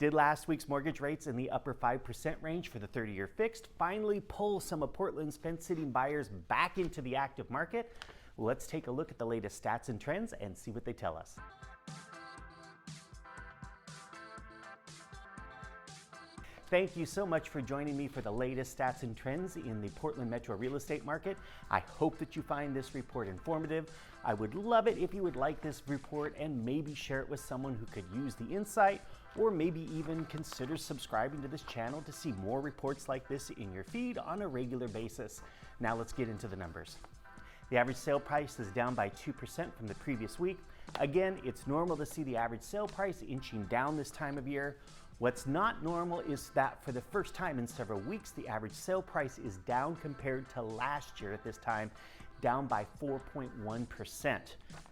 Did last week's mortgage rates in the upper 5% range for the 30-year fixed finally pull some of Portland's fence-sitting buyers back into the active market? Let's take a look at the latest stats and trends and see what they tell us. Thank you so much for joining me for the latest stats and trends in the Portland metro real estate market. I hope that you find this report informative. I would love it if you would like this report and maybe share it with someone who could use the insight, or maybe even consider subscribing to this channel to see more reports like this in your feed on a regular basis. Now let's get into the numbers. The average sale price is down by 2% from the previous week. Again, it's normal to see the average sale price inching down this time of year. What's not normal is that for the first time in several weeks, the average sale price is down compared to last year at this time, down by 4.1%.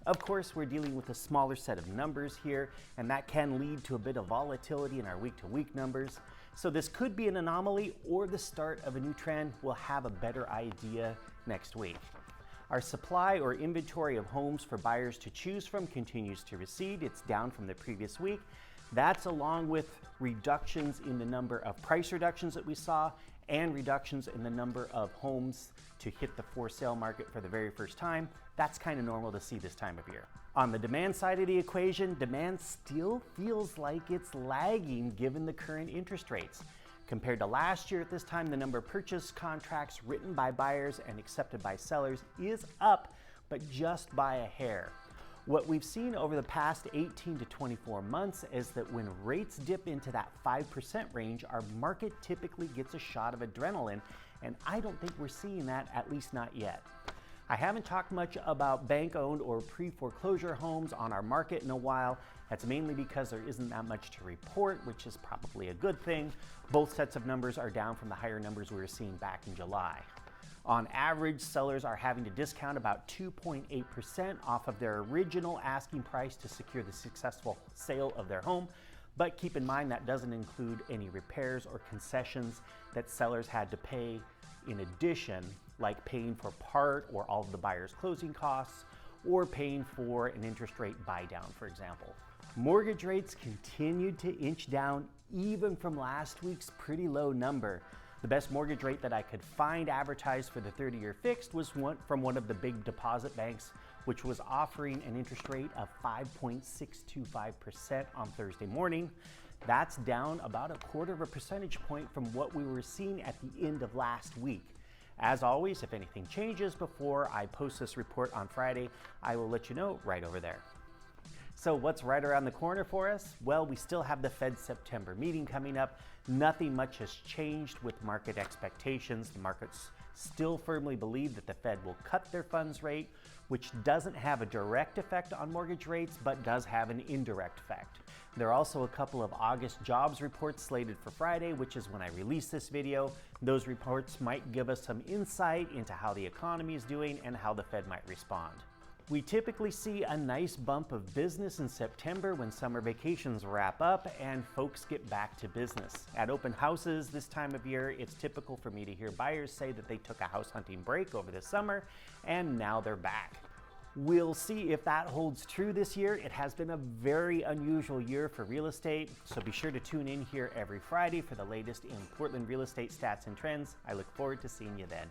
Of course, we're dealing with a smaller set of numbers here, and that can lead to a bit of volatility in our week-to-week numbers. So this could be an anomaly or the start of a new trend. We'll have a better idea next week. Our supply or inventory of homes for buyers to choose from continues to recede. It's down from the previous week. That's along with reductions in the number of price reductions that we saw and reductions in the number of homes to hit the for sale market for the very first time. That's kind of normal to see this time of year. On the demand side of the equation, demand still feels like it's lagging given the current interest rates. Compared to last year at this time, the number of purchase contracts written by buyers and accepted by sellers is up, but just by a hair. What we've seen over the past 18 to 24 months is that when rates dip into that 5% range, our market typically gets a shot of adrenaline, and I don't think we're seeing that, at least not yet. I haven't talked much about bank-owned or pre-foreclosure homes on our market in a while. That's mainly because there isn't that much to report, which is probably a good thing. Both sets of numbers are down from the higher numbers we were seeing back in July. On average, sellers are having to discount about 2.8% off of their original asking price to secure the successful sale of their home. But keep in mind that doesn't include any repairs or concessions that sellers had to pay in addition, like paying for part or all of the buyer's closing costs, or paying for an interest rate buy down, for example. Mortgage rates continued to inch down even from last week's pretty low number. The best mortgage rate that I could find advertised for the 30-year fixed was from one of the big deposit banks, which was offering an interest rate of 5.625% on Thursday morning. That's down about 1/4 percentage point from what we were seeing at the end of last week. As always, if anything changes before I post this report on Friday, I will let you know right over there. So what's right around the corner for us? Well, we still have the Fed's September meeting coming up. Nothing much has changed with market expectations. The markets still firmly believe that the Fed will cut their funds rate, which doesn't have a direct effect on mortgage rates, but does have an indirect effect. There are also a couple of August jobs reports slated for Friday, which is when I release this video. Those reports might give us some insight into how the economy is doing and how the Fed might respond. We typically see a nice bump of business in September when summer vacations wrap up and folks get back to business. At open houses this time of year, it's typical for me to hear buyers say that they took a house hunting break over the summer and now they're back. We'll see if that holds true this year. It has been a very unusual year for real estate, so be sure to tune in here every Friday for the latest in Portland real estate stats and trends. I look forward to seeing you then.